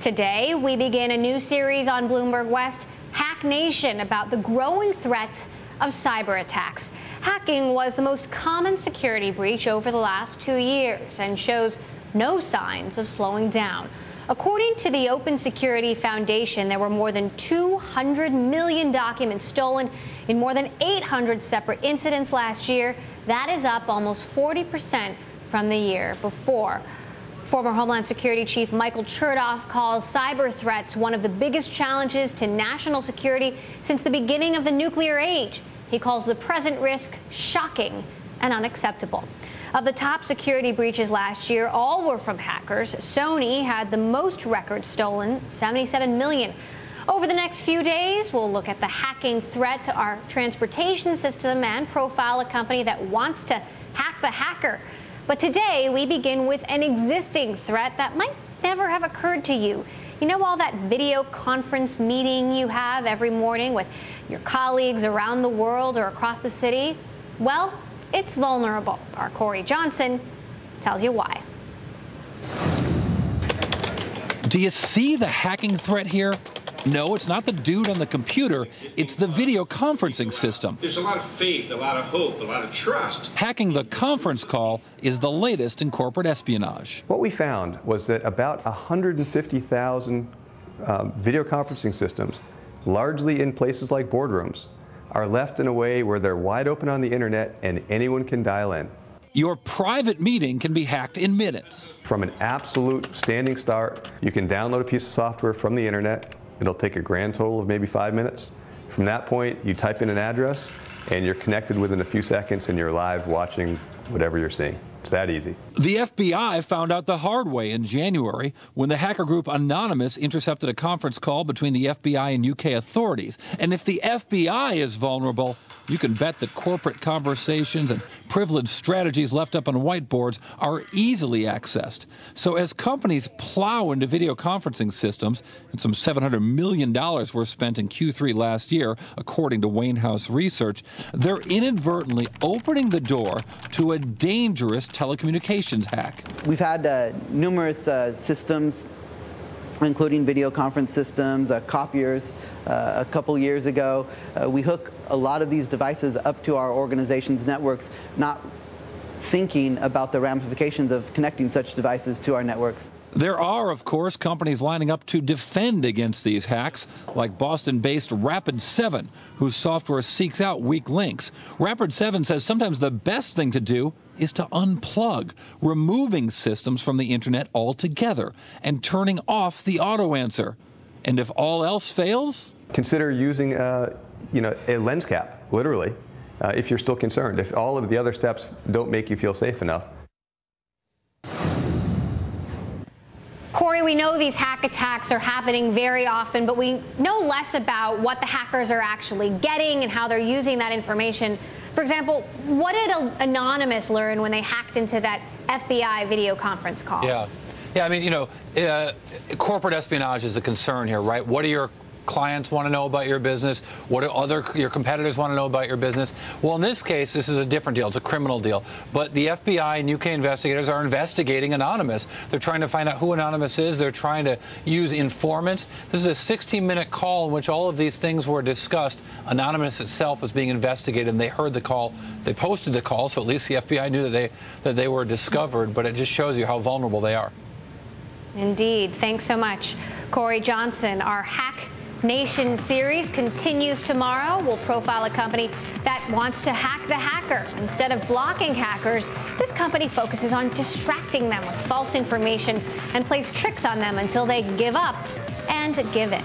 Today, we begin a new series on Bloomberg West, Hack Nation, about the growing threat of cyber attacks. Hacking was the most common security breach over the last 2 years and shows no signs of slowing down. According to the Open Security Foundation, there were more than 200 million documents stolen in more than 800 separate incidents last year. That is up almost 40% from the year before. Former Homeland Security Chief Michael Chertoff calls cyber threats one of the biggest challenges to national security since the beginning of the nuclear age. He calls the present risk shocking and unacceptable. Of the top security breaches last year, all were from hackers. Sony had the most records stolen, 77 million. Over the next few days, we'll look at the hacking threat to our transportation system and profile a company that wants to hack the hacker. But today, we begin with an existing threat that might never have occurred to you. You know, all that video conference meeting you have every morning with your colleagues around the world or across the city? Well, it's vulnerable. Our Cory Johnson tells you why. Do you see the hacking threat here? No, it's not the dude on the computer. It's the video conferencing system. There's a lot of faith, a lot of hope, a lot of trust. Hacking the conference call is the latest in corporate espionage. What we found was that about 150,000 video conferencing systems, largely in places like boardrooms, are left in a way where they're wide open on the internet and anyone can dial in. Your private meeting can be hacked in minutes. From an absolute standing start, you can download a piece of software from the internet. It'll take a grand total of maybe 5 minutes. From that point, you type in an address, and you're connected within a few seconds, and you're live watching whatever you're seeing. It's that easy. The FBI found out the hard way in January when the hacker group Anonymous intercepted a conference call between the FBI and UK authorities. And if the FBI is vulnerable, you can bet that corporate conversations and privileged strategies left up on whiteboards are easily accessed. So as companies plow into video conferencing systems, and some $700 million were spent in Q3 last year, according to Wayne House Research, they're inadvertently opening the door to a dangerous telecommunications hack. We've had numerous systems, including video conference systems, copiers. A couple years ago, we hook a lot of these devices up to our organization's networks, not thinking about the ramifications of connecting such devices to our networks. There are, of course, companies lining up to defend against these hacks, like Boston-based Rapid7, whose software seeks out weak links. Rapid7 says sometimes the best thing to do is to unplug, removing systems from the internet altogether and turning off the auto answer. And if all else fails? Consider using a lens cap, literally, if you're still concerned. If all of the other steps don't make you feel safe enough. Cory, we know these hack attacks are happening very often, but we know less about what the hackers are actually getting and how they're using that information. For example, what did Anonymous learn when they hacked into that FBI video conference call? Yeah, I mean, corporate espionage is a concern here, right? What do your clients want to know about your business? What do your competitors want to know about your business? Well, in this case, this is a different deal. It's a criminal deal. But the FBI and UK investigators are investigating Anonymous. They're trying to find out who Anonymous is. They're trying to use informants. This is a 16-minute call in which all of these things were discussed. Anonymous itself was being investigated, and they heard the call. They posted the call, so at least the FBI knew that they were discovered. But it just shows you how vulnerable they are. Indeed. Thanks so much, Cory Johnson. Our Hack Nation series continues tomorrow. We'll profile a company that wants to hack the hacker. Instead of blocking hackers, this company focuses on distracting them with false information and plays tricks on them until they give up and give in.